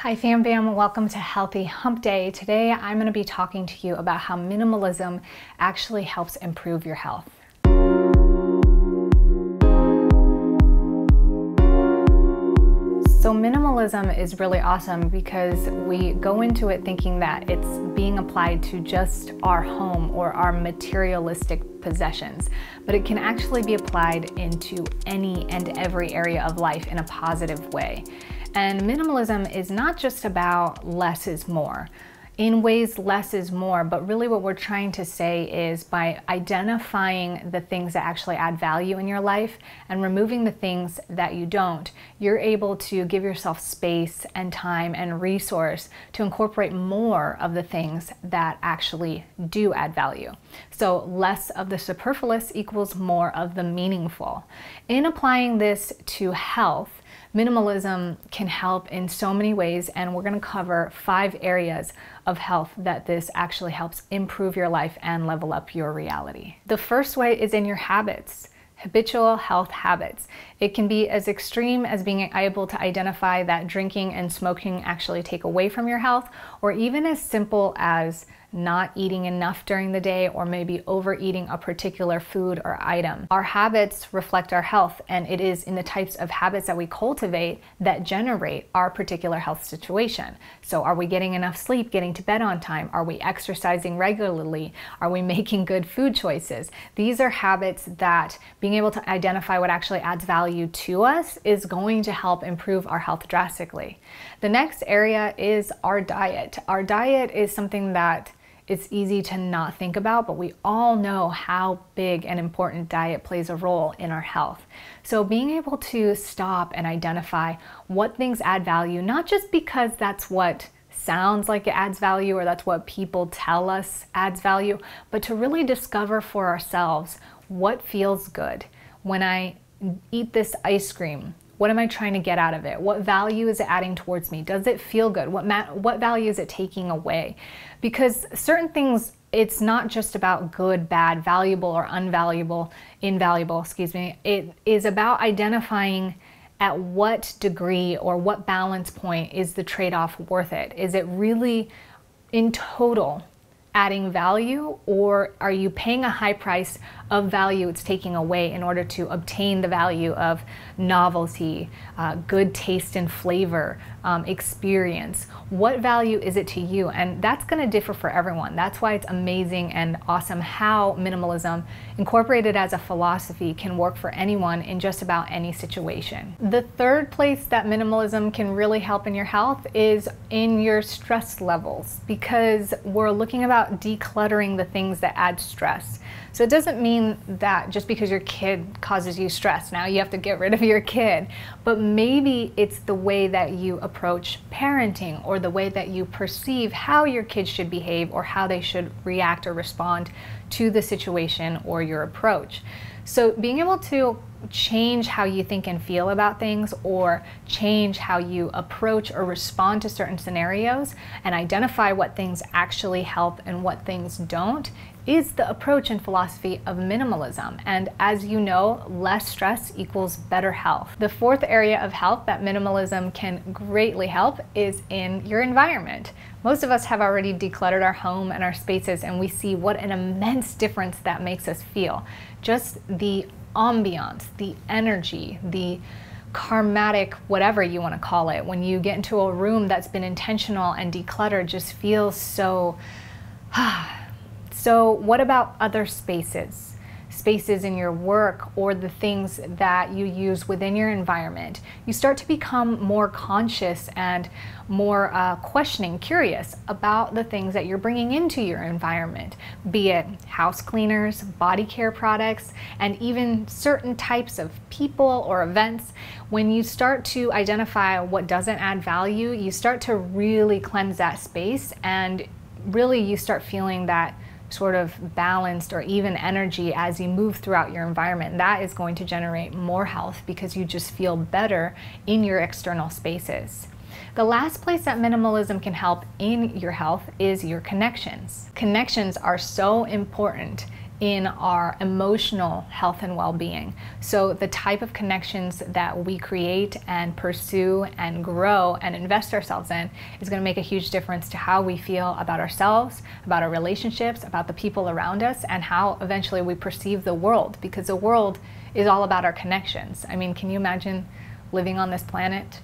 Hi fam bam, welcome to Healthy Hump Day. Today I'm going to be talking to you about how minimalism actually helps improve your health. So minimalism is really awesome because we go into it thinking that it's being applied to just our home or our materialistic possessions, but it can actually be applied into any and every area of life in a positive way. And minimalism is not just about less is more. In ways, less is more, but really what we're trying to say is by identifying the things that actually add value in your life and removing the things that you don't, you're able to give yourself space and time and resource to incorporate more of the things that actually do add value. So less of the superfluous equals more of the meaningful. In applying this to health, minimalism can help in so many ways, and we're going to cover 5 areas of health that this actually helps improve your life and level up your reality. The first way is in your habits. Habitual health habits. It can be as extreme as being able to identify that drinking and smoking actually take away from your health, or even as simple as not eating enough during the day or maybe overeating a particular food or item. Our habits reflect our health, and it is in the types of habits that we cultivate that generate our particular health situation. So are we getting enough sleep, getting to bed on time? Are we exercising regularly? Are we making good food choices? These are habits that being able to identify what actually adds value to us is going to help improve our health drastically. The next area is our diet. Our diet is something that it's easy to not think about, but we all know how big and important diet plays a role in our health. So being able to stop and identify what things add value, not just because that's what sounds like it adds value or that's what people tell us adds value, but to really discover for ourselves what feels good. When I eat this ice cream, what am I trying to get out of it? What value is it adding towards me? Does it feel good? What value is it taking away? Because certain things, it's not just about good, bad, valuable or invaluable, excuse me. It is about identifying at what degree or what balance point is the trade-off worth it? Is it really in total adding value, or are you paying a high price of value it's taking away in order to obtain the value of novelty, good taste and flavor, experience? What value is it to you? And that's going to differ for everyone. That's why it's amazing and awesome how minimalism, incorporated as a philosophy, can work for anyone in just about any situation. The third place that minimalism can really help in your health is in your stress levels, because we're looking about decluttering the things that add stress. So it doesn't mean that just because your kid causes you stress, now you have to get rid of your kid, but maybe it's the way that you approach parenting or the way that you perceive how your kids should behave or how they should react or respond to the situation or your approach. So being able to change how you think and feel about things, or change how you approach or respond to certain scenarios and identify what things actually help and what things don't, is the approach and philosophy of minimalism. And as you know, less stress equals better health. The fourth area of health that minimalism can greatly help is in your environment. Most of us have already decluttered our home and our spaces, and we see what an immense difference that makes us feel. Just the ambiance, the energy, the karmatic, whatever you want to call it, when you get into a room that's been intentional and decluttered, just feels so So what about other spaces? Spaces in your work or the things that you use within your environment. You start to become more conscious and more questioning, curious about the things that you're bringing into your environment, be it house cleaners, body care products, and even certain types of people or events. When you start to identify what doesn't add value, you start to really cleanse that space, and really you start feeling that sort of balanced or even energy as you move throughout your environment. That is going to generate more health because you just feel better in your external spaces. The last place that minimalism can help in your health is your connections. Connections are so important in our emotional health and well-being. So the type of connections that we create and pursue and grow and invest ourselves in is going to make a huge difference to how we feel about ourselves, about our relationships, about the people around us, and how eventually we perceive the world, because the world is all about our connections. I mean, can you imagine living on this planet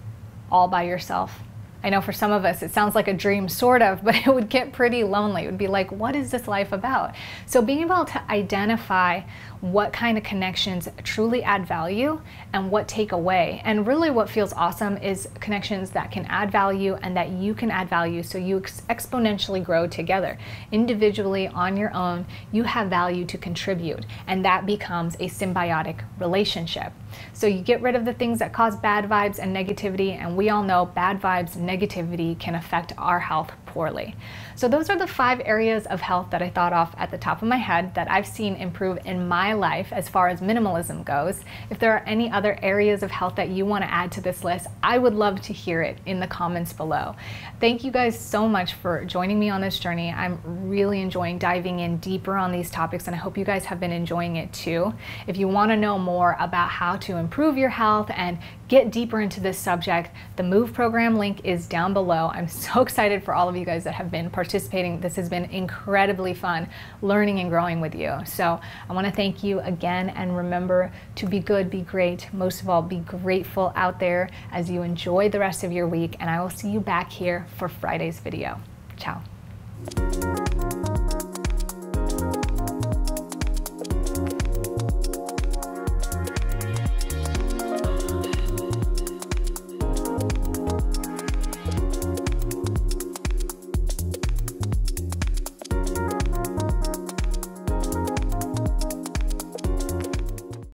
all by yourself? I know for some of us it sounds like a dream, sort of, but it would get pretty lonely. It would be like, what is this life about? So being able to identify what kind of connections truly add value and what take away. And really what feels awesome is connections that can add value and that you can add value, so you exponentially grow together. Individually, on your own, you have value to contribute, and that becomes a symbiotic relationship. So you get rid of the things that cause bad vibes and negativity, and we all know bad vibes and negativity can affect our health poorly. So those are the 5 areas of health that I thought off at the top of my head that I've seen improve in my life as far as minimalism goes. If there are any other areas of health that you want to add to this list, I would love to hear it in the comments below. Thank you guys so much for joining me on this journey. I'm really enjoying diving in deeper on these topics, and I hope you guys have been enjoying it too. If you want to know more about how to improve your health and get deeper into this subject, the Move program link is down below. I'm so excited for all of you guys that have been participating. This has been incredibly fun learning and growing with you. So I want to thank you again, and remember to be good, be great, most of all be grateful out there as you enjoy the rest of your week, and I will see you back here for Friday's video. Ciao.